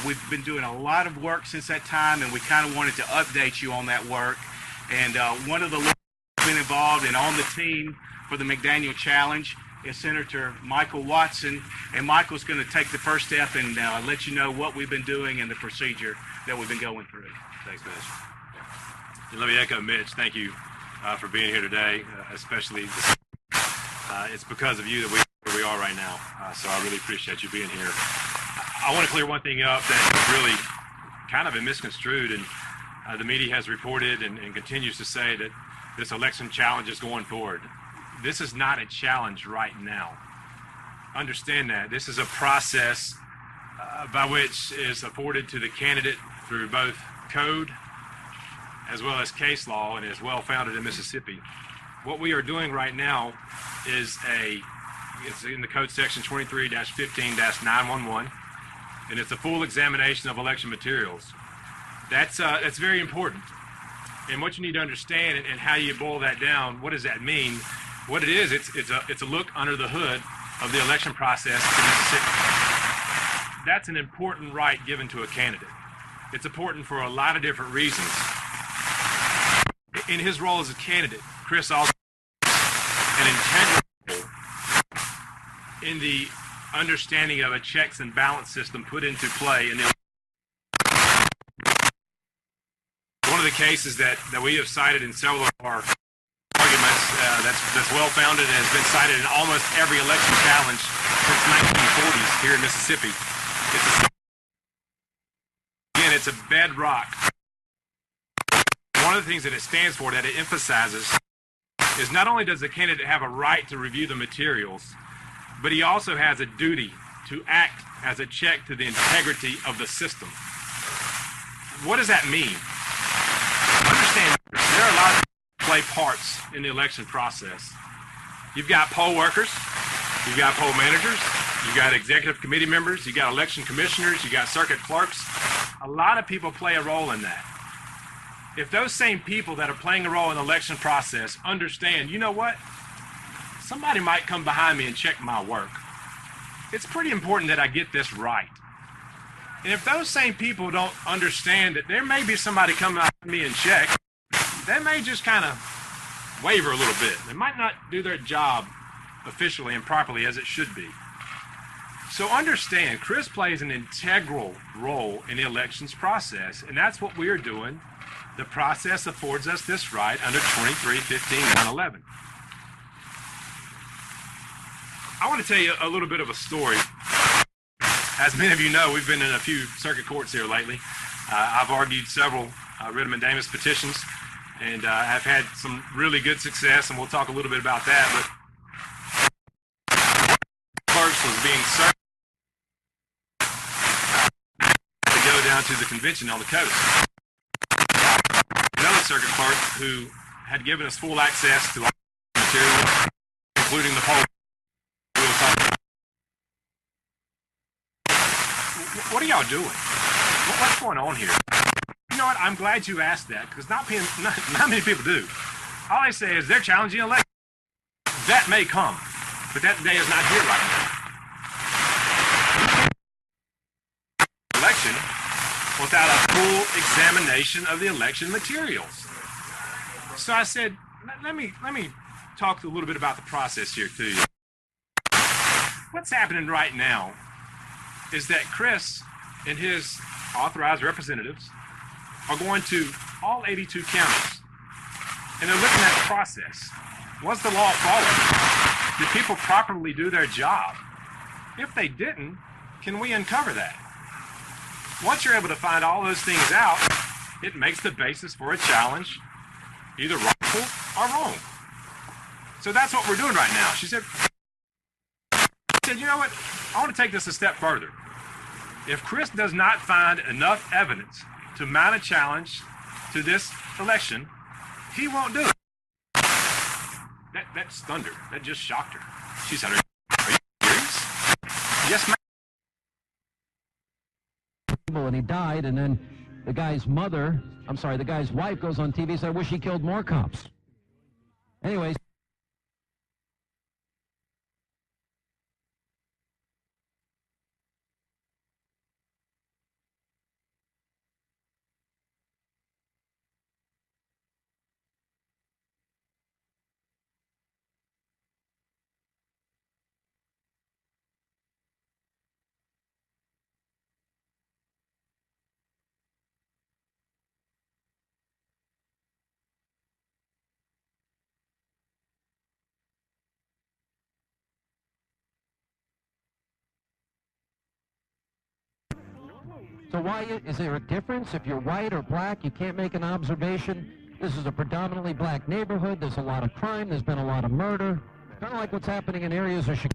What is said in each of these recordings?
We've been doing a lot of work since that time, and we kind of wanted to update you on that work. And one of the lawyers who's been involved and on the team for the McDaniel Challenge is Senator Michael Watson, and Michael's going to take the first step and let you know what we've been doing and the procedure that we've been going through. Thanks, Mitch. And let me echo Mitch. Thank you for being here today, especially it's because of you that where we are right now. So I really appreciate you being here. I want to clear one thing up that really kind of been misconstrued, and the media has reported and continues to say that this election challenge is going forward. This is not a challenge right now. Understand that. This is a process by which is afforded to the candidate through both code as well as case law, and is well founded in Mississippi. What we are doing right now is it's in the code section 23-15-911, and it's a full examination of election materials. That's very important. And what you need to understand and how you boil that down, what does that mean? What it is, it's a look under the hood of the election process in Mississippi. That's an important right given to a candidate. It's important for a lot of different reasons. In his role as a candidate, Chris also an integral role in the understanding of a checks and balance system put into play in the one of the cases that we have cited in several of our arguments that's well founded and has been cited in almost every election challenge since 1940s here in Mississippi. It's a bedrock. One of the things that it stands for, that it emphasizes, is not only does the candidate have a right to review the materials, but he also has a duty to act as a check to the integrity of the system. What does that mean? Understand, there are a lot of people who play parts in the election process. You've got poll workers, you've got poll managers, you've got executive committee members, you've got election commissioners, you've got circuit clerks. A lot of people play a role in that. If those same people that are playing a role in the election process understand, you know what? Somebody might come behind me and check my work. It's pretty important that I get this right. And if those same people don't understand that there may be somebody coming behind me and check, they may just kind of waver a little bit. They might not do their job efficiently and properly as it should be. So understand, Chris plays an integral role in the elections process, and that's what we are doing. The process affords us this right under 23-15-111. I want to tell you a little bit of a story. As many of you know, we've been in a few circuit courts here lately. I've argued several writ of mandamus petitions, and I've had some really good success, and we'll talk a little bit about that. But clerks was being served to go down to the convention on the coast. Another circuit clerk who had given us full access to all the material, including the poll. What are y'all doing? What's going on here? You know what? I'm glad you asked that, because not many people do. All I say is they're challenging election. That may come, but that day is not here right now. Election without a full examination of the election materials. So I said, let me talk a little bit about the process here to you. What's happening right now is that Chris and his authorized representatives are going to all 82 counties, and they're looking at the process. Was the law followed? Did people properly do their job? If they didn't, can we uncover that? Once you're able to find all those things out, it makes the basis for a challenge, either rightful or wrong. So that's what we're doing right now. She said, you know what? I want to take this a step further. If Chris does not find enough evidence to mount a challenge to this election, he won't do it. That stunned her. That just shocked her. She said, are you serious? Yes, ma'am. And he died, and then the guy's wife goes on TV and said, I wish he killed more cops. Anyways. So why is there a difference? If you're white or black, you can't make an observation. This is a predominantly black neighborhood. There's a lot of crime. There's been a lot of murder. Kind of like what's happening in areas of Chicago.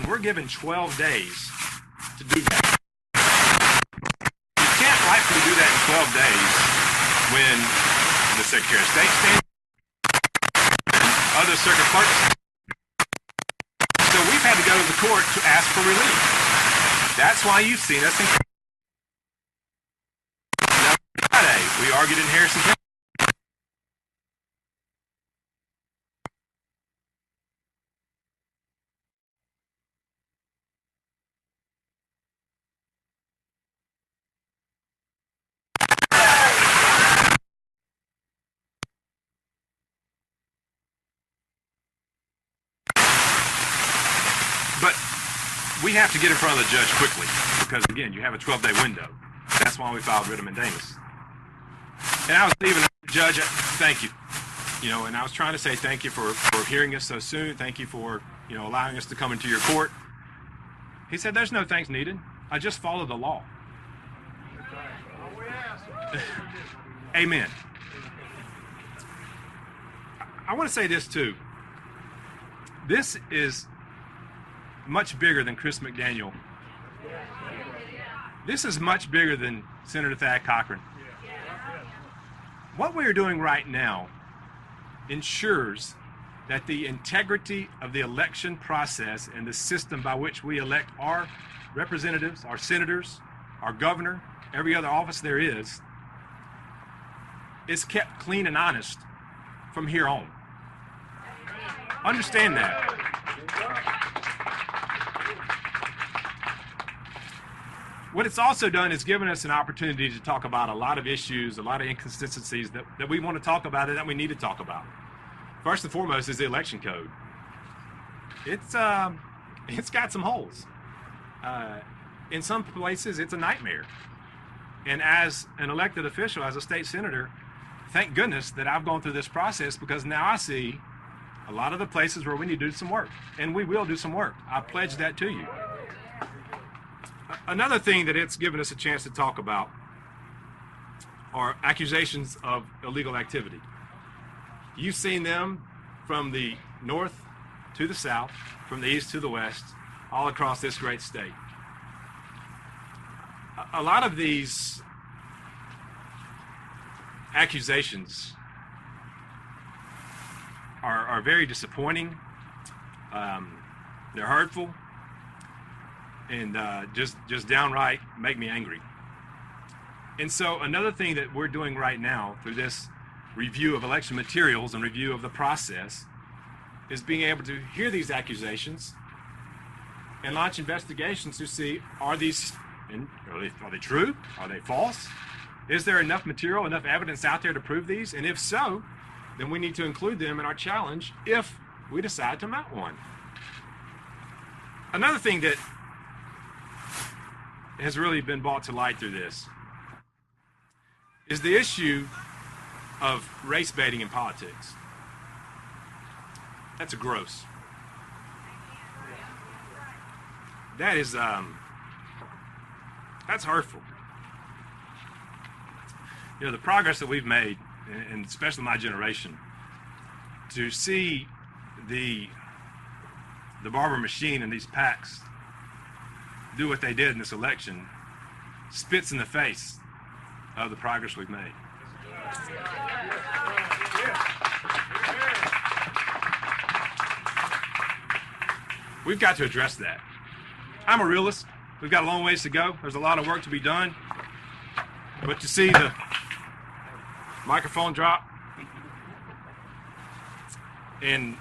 We're given 12 days to do that. You can't rightfully do that in 12 days when the Secretary of State stands and other circuit clerks. So we've had to go to the court to ask for relief. That's why you've seen us in Friday. We argued in Harrison County. But we have to get in front of the judge quickly because, again, you have a 12-day window. That's why we filed writ of mandamus. And I was leaving the judge, thank you. And I was trying to say thank you for hearing us so soon. Thank you for, allowing us to come into your court. He said, there's no thanks needed. I just follow the law. Amen. I want to say this, too. This is much bigger than Chris McDaniel. This is much bigger than Senator Thad Cochran. What we are doing right now ensures that the integrity of the election process and the system by which we elect our representatives, our senators, our governor, every other office there is kept clean and honest from here on. Understand that. What it's also done is given us an opportunity to talk about a lot of issues, a lot of inconsistencies that we want to talk about and that we need to talk about. First and foremost is the election code. It's got some holes. In some places, it's a nightmare. And as an elected official, as a state senator, thank goodness that I've gone through this process because now I see a lot of the places where we need to do some work. And we will do some work. I pledge that to you. Another thing that it's given us a chance to talk about are accusations of illegal activity. You've seen them from the north to the south, from the east to the west, all across this great state. A lot of these accusations are very disappointing. They're hurtful. And just downright make me angry. And so another thing that we're doing right now through this review of election materials and review of the process is being able to hear these accusations and launch investigations to see are they true? Are they false? Is there enough material, enough evidence out there to prove these? And if so, then we need to include them in our challenge if we decide to mount one. Another thing that has really been brought to light through this is the issue of race baiting in politics. That's gross. That is that's hurtful. The progress that we've made, and especially my generation, to see the barber machine and these PACs do what they did in this election spits in the face of the progress we've made. We've got to address that. I'm a realist. We've got a long ways to go. There's a lot of work to be done. But to see the microphone drop and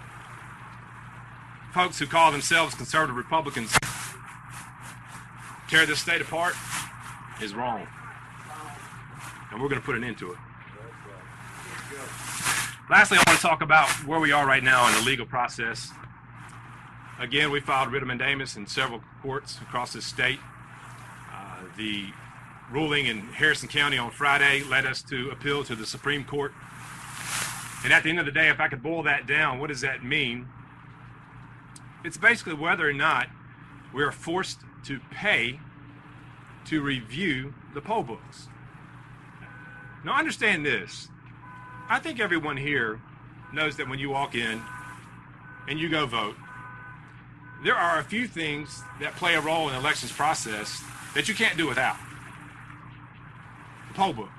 folks who call themselves conservative Republicans tear this state apart is wrong. And we're going to put an end to it. Lastly, I want to talk about where we are right now in the legal process. Again, we filed writ of mandamus in several courts across this state. The ruling in Harrison County on Friday led us to appeal to the Supreme Court. And at the end of the day, if I could boil that down, what does that mean? It's basically whether or not we are forced to pay to review the poll books. Now understand this. I think everyone here knows that when you walk in and you go vote, there are a few things that play a role in the elections process that you can't do without. A poll book,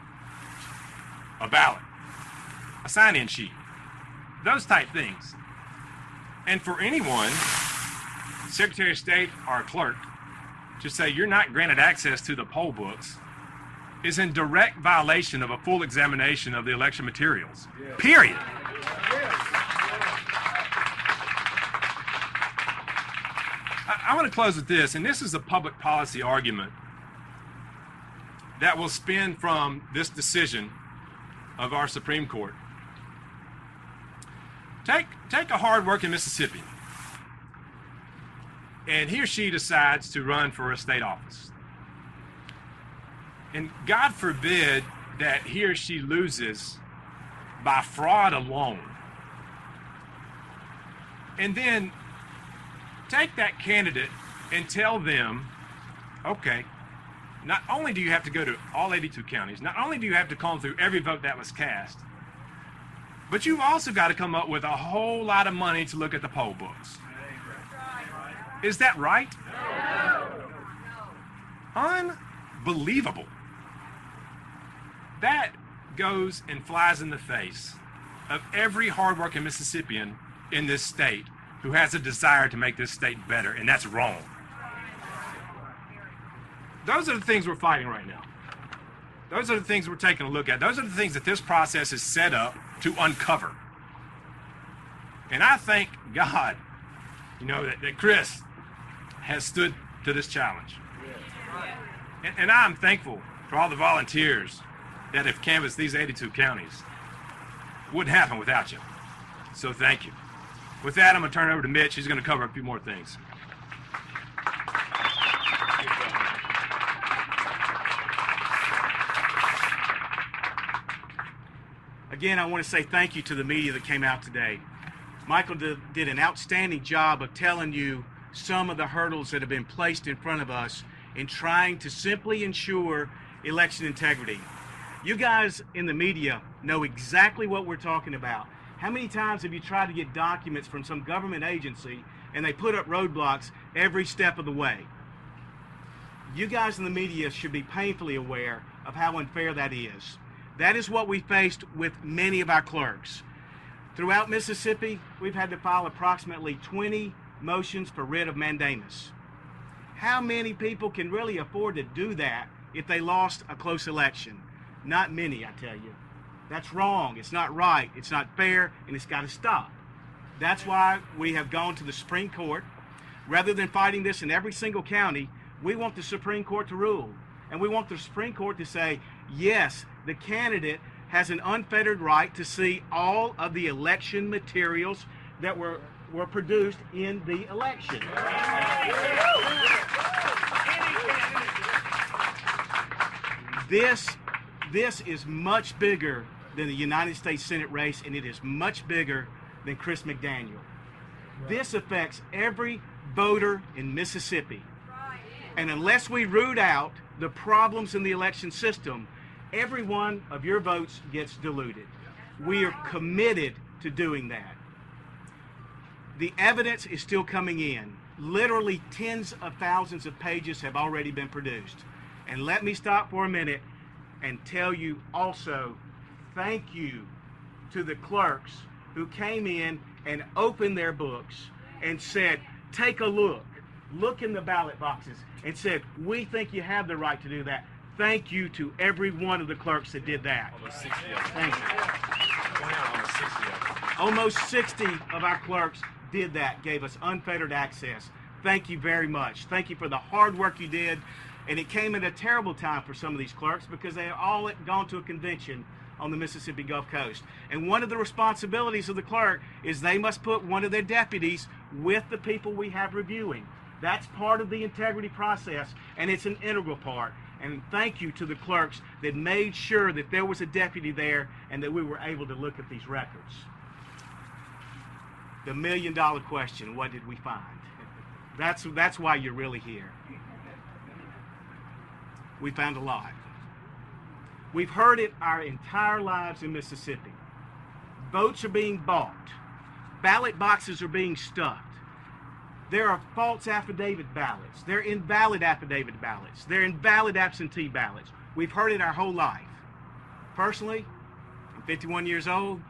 a ballot, a sign-in sheet, those type things. And for anyone, Secretary of State or a clerk, to say you're not granted access to the poll books is in direct violation of a full examination of the election materials. Yeah. Period. I want to close with this, and this is a public policy argument that will spin from this decision of our Supreme Court. Take a hard-working Mississippian, and he or she decides to run for a state office. And God forbid that he or she loses by fraud alone. And then take that candidate and tell them, okay, not only do you have to go to all 82 counties, not only do you have to comb through every vote that was cast, but you've also got to come up with a whole lot of money to look at the poll books. Is that right? No. Unbelievable. That goes and flies in the face of every hardworking Mississippian in this state who has a desire to make this state better, and that's wrong. Those are the things we're fighting right now. Those are the things we're taking a look at. Those are the things that this process is set up to uncover. And I thank God, that Chris has stood to this challenge. And I'm thankful for all the volunteers that have canvassed these 82 counties. Wouldn't happen without you. So thank you. With that, I'm going to turn it over to Mitch. He's going to cover a few more things. Again, I want to say thank you to the media that came out today. Michael did an outstanding job of telling you some of the hurdles that have been placed in front of us in trying to simply ensure election integrity. You guys in the media know exactly what we're talking about. How many times have you tried to get documents from some government agency and they put up roadblocks every step of the way? You guys in the media should be painfully aware of how unfair that is. That is what we faced with many of our clerks. Throughout Mississippi, we've had to file approximately 20 motions for writ of mandamus. How many people can really afford to do that if they lost a close election? Not many, I tell you. That's wrong. It's not right. It's not fair, and it's got to stop. That's why we have gone to the Supreme Court. Rather than fighting this in every single county, we want the Supreme Court to rule. And we want the Supreme Court to say, yes, the candidate has an unfettered right to see all of the election materials that were produced in the election. This is much bigger than the United States Senate race, and it is much bigger than Chris McDaniel. This affects every voter in Mississippi. And unless we root out the problems in the election system, every one of your votes gets diluted. We are committed to doing that. The evidence is still coming in. Literally tens of thousands of pages have already been produced. And let me stop for a minute and tell you also, thank you to the clerks who came in and opened their books and said, take a look in the ballot boxes, and said, we think you have the right to do that. Thank you to every one of the clerks that did that. Almost 60 of them. Thank you. Almost 60 of our clerks did that, gave us unfettered access. Thank you very much. Thank you for the hard work you did. And it came at a terrible time for some of these clerks because they had all gone to a convention on the Mississippi Gulf Coast. And one of the responsibilities of the clerk is they must put one of their deputies with the people we have reviewing. That's part of the integrity process, and it's an integral part. And thank you to the clerks that made sure that there was a deputy there and that we were able to look at these records. The million-dollar question, what did we find? That's why you're really here. We found a lot. We've heard it our entire lives in Mississippi. Votes are being bought. Ballot boxes are being stuffed. There are false affidavit ballots. They're invalid affidavit ballots. They're invalid absentee ballots. We've heard it our whole life. Personally, I'm 51 years old.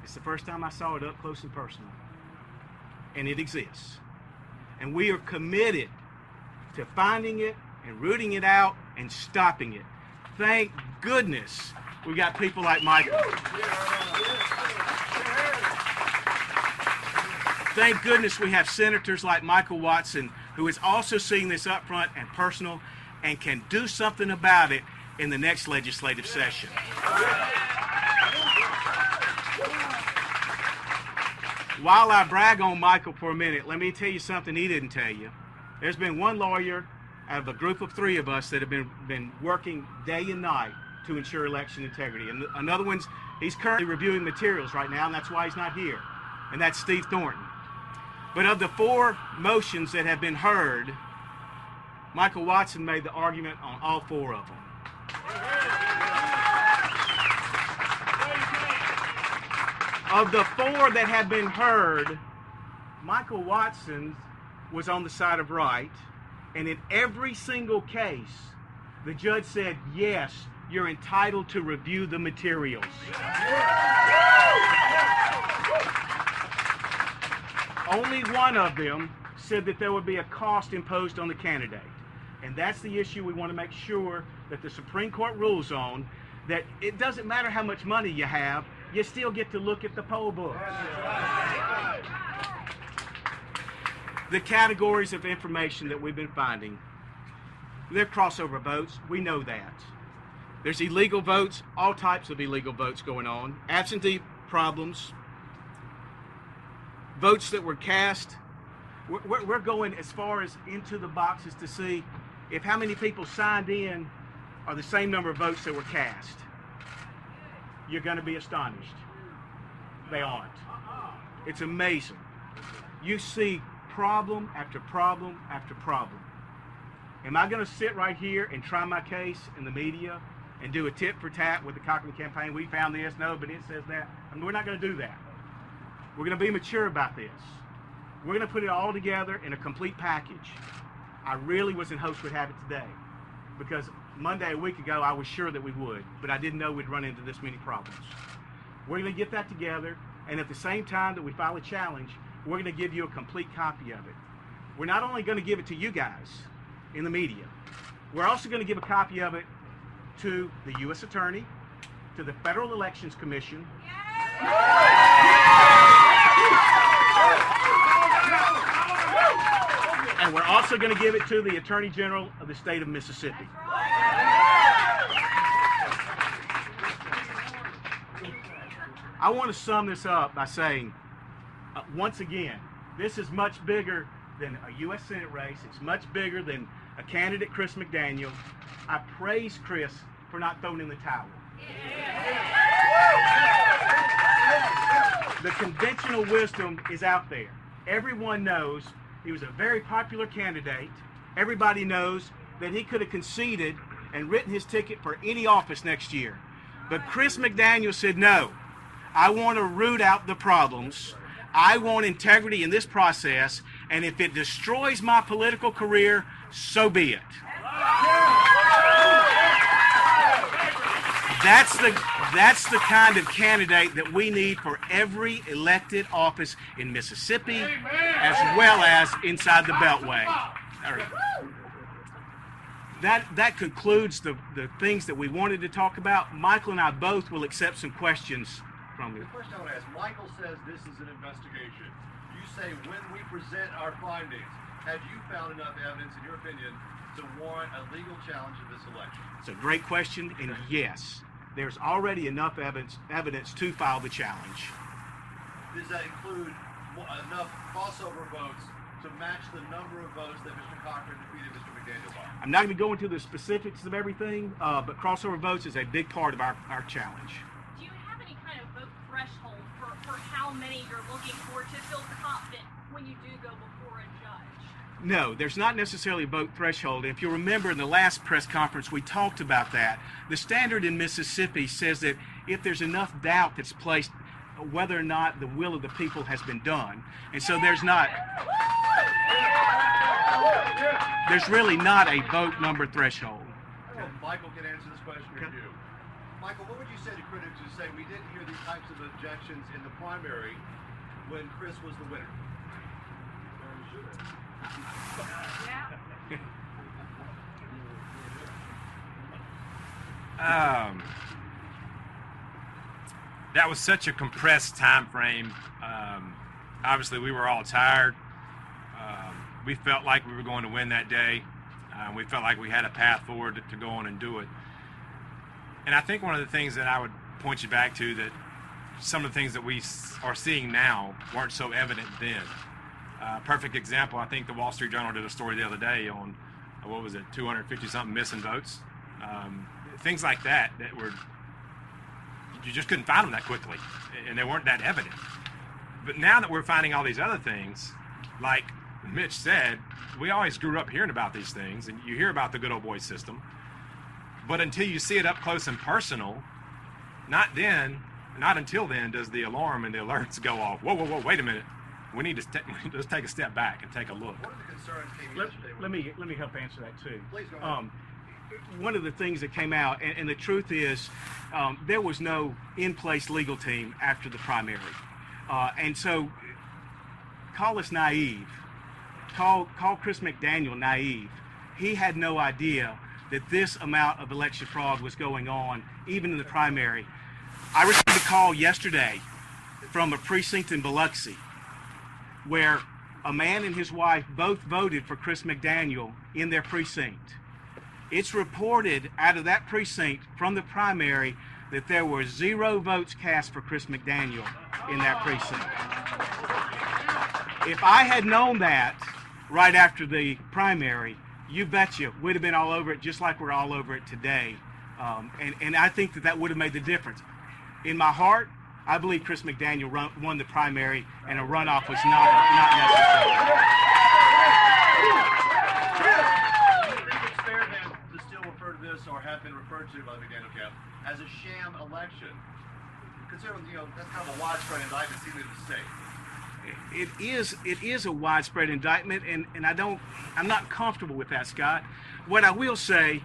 It's the first time I saw it up close and personal. And it exists. And we are committed to finding it and rooting it out and stopping it. Thank goodness we got people like Michael. Thank goodness we have senators like Michael Watson, who is also seeing this up front and personal and can do something about it in the next legislative session. While I brag on Michael for a minute, let me tell you something he didn't tell you. There's been one lawyer out of a group of 3 of us that have been working day and night to ensure election integrity. And another one's, he's currently reviewing materials right now, and that's why he's not here. And that's Steve Thornton. But of the 4 motions that have been heard, Michael Watson made the argument on all 4 of them. Of the 4 that have been heard, Michael Watson was on the side of right, and in every single case, the judge said, yes, you're entitled to review the materials. Only one of them said that there would be a cost imposed on the candidate. And that's the issue we want to make sure that the Supreme Court rules on, that it doesn't matter how much money you have, you still get to look at the poll books. The categories of information that we've been finding, they're crossover votes. We know that. There's illegal votes, all types of illegal votes going on, absentee problems, votes that were cast. We're going as far as into the boxes to see if how many people signed in are the same number of votes that were cast. You're going to be astonished. They aren't. It's amazing. You see problem after problem after problem. Am I going to sit right here and try my case in the media and do a tit for tat with the Cochran campaign? We found this, no, but it says that. I mean, we're not going to do that. We're going to be mature about this. We're going to put it all together in a complete package. I really was in hopes we'd have it today, because Monday a week ago I was sure that we would, but I didn't know we'd run into this many problems. We're going to get that together, and at the same time that we file a challenge, we're going to give you a complete copy of it. We're not only going to give it to you guys in the media, we're also going to give a copy of it to the U.S. Attorney, to the Federal Elections Commission, and we're also going to give it to the Attorney General of the state of Mississippi. I want to sum this up by saying, once again, this is much bigger than a U.S. Senate race. It's much bigger than a candidate, Chris McDaniel. I praise Chris for not throwing in the towel. The conventional wisdom is out there. Everyone knows he was a very popular candidate. Everybody knows that he could have conceded and written his ticket for any office next year. But Chris McDaniel said, no, I want to root out the problems. I want integrity in this process, and if it destroys my political career, so be it. That's the kind of candidate that we need for every elected office in Mississippi, as well as inside the Beltway. That concludes the things that we wanted to talk about. Michael and I both will accept some questions from you. The question I want to ask, Michael says this is an investigation. You say when we present our findings, have you found enough evidence, in your opinion, to warrant a legal challenge of this election? It's a great question, and yes, there's already enough evidence to file the challenge. Does that include enough crossover votes to to match the number of votes that Mr. Cochran defeated Mr. McDaniel by? I'm not going to go into the specifics of everything, but crossover votes is a big part of our challenge. Do you have any kind of vote threshold for how many you're looking for to feel confident when you do go before a judge? No, there's not necessarily a vote threshold. If you remember in the last press conference, we talked about that. The standard in Mississippi says that if there's enough doubt that's placed whether or not the will of the people has been done, and so there's really not a vote number threshold. And Michael can answer this question for you. Michael, what would you say to critics who say we didn't hear these types of objections in the primary when Chris was the winner? That was such a compressed time frame. Obviously, we were all tired. We felt like we were going to win that day. We felt like we had a path forward to go on and do it. And I think one of the things that I would point you back to, that some of the things that we are seeing now weren't so evident then. Perfect example, I think the Wall Street Journal did a story the other day on, 250-something missing votes. Things like that were, you just couldn't find them that quickly, and they weren't that evident. But now that we're finding all these other things, like Mitch said, we always grew up hearing about these things, and you hear about the good old boy system, but until you see it up close and personal, not until then does the alarm and the alerts go off. Whoa, wait a minute. We need to just take a step back and take a look. What are the concerns came yesterday? Let me help answer that too. Please go ahead. One of the things that came out, and the truth is, there was no in-place legal team after the primary, and so call us naive. Call Chris McDaniel naive. He had no idea that this amount of election fraud was going on, even in the primary. I received a call yesterday from a precinct in Biloxi where a man and his wife both voted for Chris McDaniel in their precinct. It's reported out of that precinct from the primary that there were 0 votes cast for Chris McDaniel in that precinct. If I had known that right after the primary, you betcha we'd have been all over it just like we're all over it today. And I think that would have made the difference. In my heart, I believe Chris McDaniel won the primary, and a runoff was not necessary. Do you think it's fair then to still refer to this, or have been referred to by the McDaniel camp, as a sham election? Considering, that's kind of a widespread indictment seen in the state. It is a widespread indictment, and I'm not comfortable with that, Scott. What I will say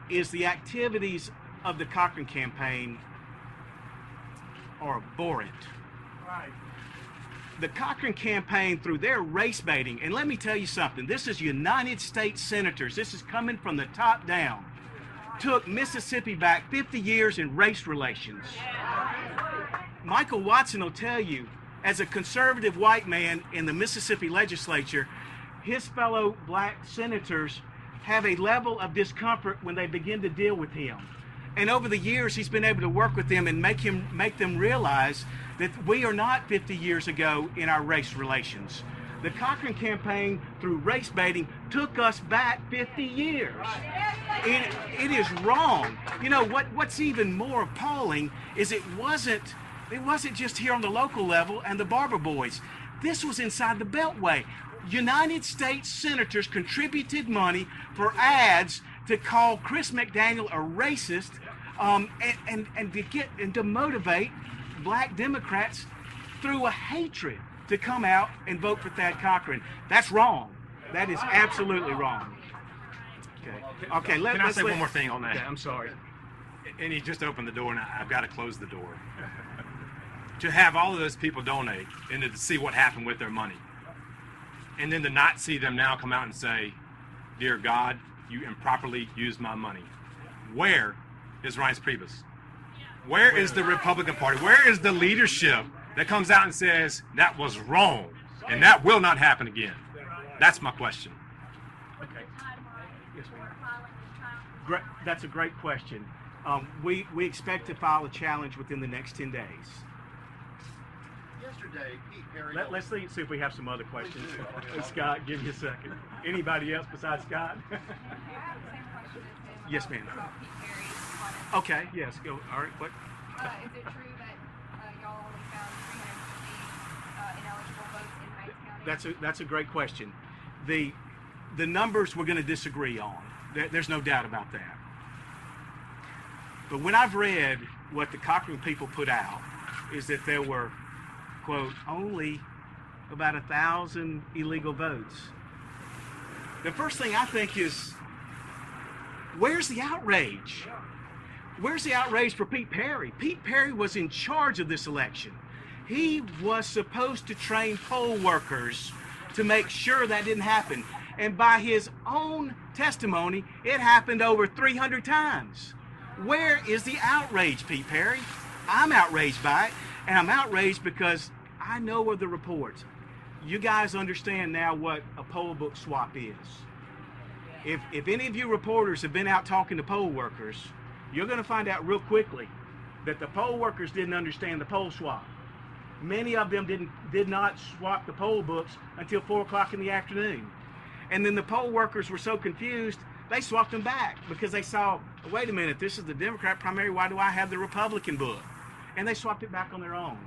is the activities of the Cochran campaign are abhorrent. Right. The Cochran campaign, through their race baiting, and let me tell you something, this is United States senators, this is coming from the top down, took Mississippi back 50 years in race relations. Michael Watson will tell you, as a conservative white man in the Mississippi legislature, his fellow black senators have a level of discomfort when they begin to deal with him. And over the years, he's been able to work with them and make them realize that we are not 50 years ago in our race relations. The Cochran campaign, through race baiting, took us back 50 years. It is wrong. What's even more appalling is it wasn't just here on the local level and the Barber Boys. This was inside the Beltway. United States senators contributed money for ads to call Chris McDaniel a racist, and to motivate black Democrats through a hatred to come out and vote for Thad Cochran. That's wrong. That is absolutely wrong. Okay. Can I say one more thing on that? Yeah, I'm sorry. And he just opened the door, and I've got to close the door. To have all of those people donate and to see what happened with their money, and then to not see them now come out and say, "Dear God, you improperly used my money." Where is Reince Priebus? Where is the Republican Party? Where is the leadership that comes out and says that was wrong and that will not happen again? That's my question. Okay. Yes, ma'am. That's a great question. We expect to file a challenge within the next 10 days. Yeah, yesterday, Pete Perry. Let's see if we have some other questions. Please do. Scott, give me a second. Anybody else besides Scott? I have the same question as him. Yes, ma'am. About Pete Perry's comments. Okay, yes, go. All right, what? Is it true that y'all only found 350 ineligible votes in Heights County? That's a great question. The numbers we're going to disagree on. There's no doubt about that. But when I've read what the Cochran people put out, is that there were, quote, only about 1,000 illegal votes. The first thing I think is, where's the outrage? Where's the outrage for Pete Perry? Pete Perry was in charge of this election. He was supposed to train poll workers to make sure that didn't happen. And by his own testimony, it happened over 300 times. Where is the outrage, Pete Perry? I'm outraged by it, and I'm outraged because I know of the reports. You guys understand now what a poll book swap is. If any of you reporters have been out talking to poll workers, you're going to find out real quickly that the poll workers didn't understand the poll swap. Many of them did not swap the poll books until 4 o'clock in the afternoon. And then the poll workers were so confused, they swapped them back because they saw, wait a minute, this is the Democrat primary, why do I have the Republican book? And they swapped it back on their own.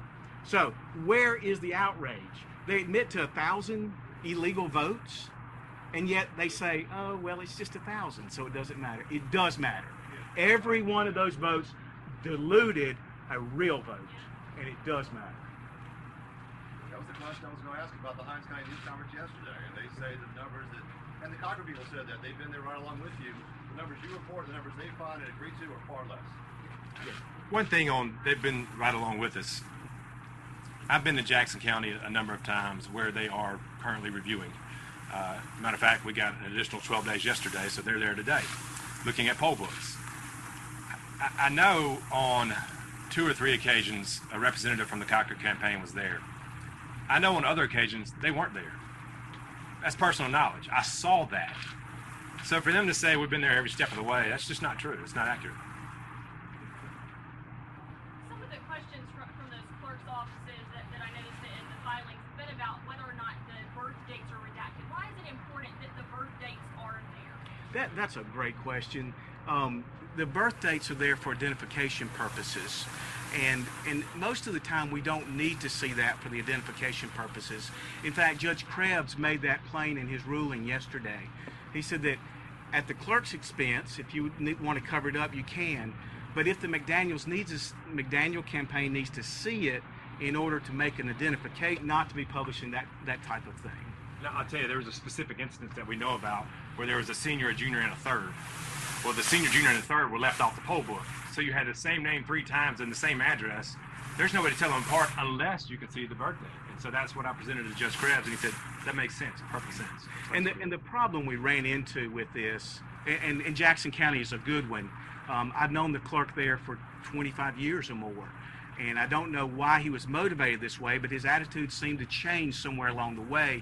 So where is the outrage? They admit to 1,000 illegal votes, and yet they say, oh, well, it's just 1,000, so it doesn't matter. It does matter. Every one of those votes diluted a real vote, and it does matter. That was the question I was going to ask about the Hinds County News Conference yesterday, and they say the numbers that, and the Cochran people said that they've been there right along with you. The numbers you report, the numbers they find and agree to are far less. One thing they've been right along with us. I've been to Jackson County a number of times where they are currently reviewing. Matter of fact, we got an additional 12 days yesterday, so they're there today, looking at poll books. I know on 2 or 3 occasions a representative from the Cochran campaign was there. I know on other occasions they weren't there. That's personal knowledge. I saw that. So for them to say we've been there every step of the way, that's just not true. It's not accurate. Some of the questions from those clerks' offices that I noticed in the filings have been about whether or not the birth dates are redacted. Why is it important that the birth dates are there? That's a great question. The birth dates are there for identification purposes, and most of the time we don't need to see that for the identification purposes. In fact, Judge Krebs made that plain in his ruling yesterday. He said that at the clerk's expense, if you want to cover it up, you can, but if the McDaniel campaign needs to see it in order to make an identification, not to be publishing that type of thing. Now, I'll tell you, there was a specific instance that we know about where there was a senior, a junior, and a third. Well, the senior, junior, and the third were left off the poll book. So you had the same name 3 times in the same address. There's no way to tell them apart unless you can see the birthday. And so that's what I presented to Judge Krebs, and he said, that makes sense, perfect sense. And the problem we ran into with this, and Jackson County is a good one. I've known the clerk there for 25 years or more. And I don't know why he was motivated this way, but his attitude seemed to change somewhere along the way.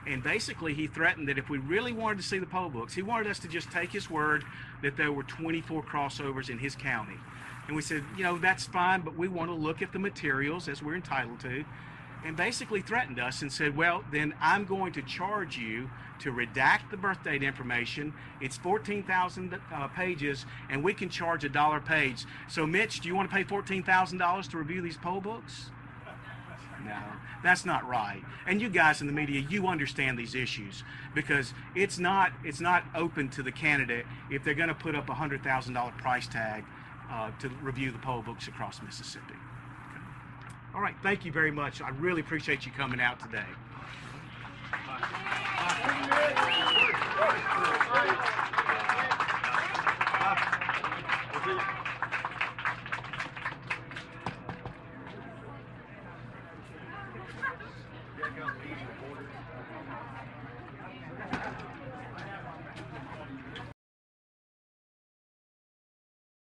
And basically, he threatened that if we really wanted to see the poll books, he wanted us to just take his word that there were 24 crossovers in his county. And we said, you know, that's fine, but we want to look at the materials as we're entitled to. And basically threatened us and said, well, then I'm going to charge you to redact the birth date information. It's 14,000 pages, and we can charge $1 a page. So, Mitch, do you want to pay $14,000 to review these poll books? No, that's not right. And you guys in the media, you understand these issues because it's not open to the candidate if they're going to put up a $100,000 price tag to review the poll books across Mississippi. Okay. All right, thank you very much. I really appreciate you coming out today. Bye.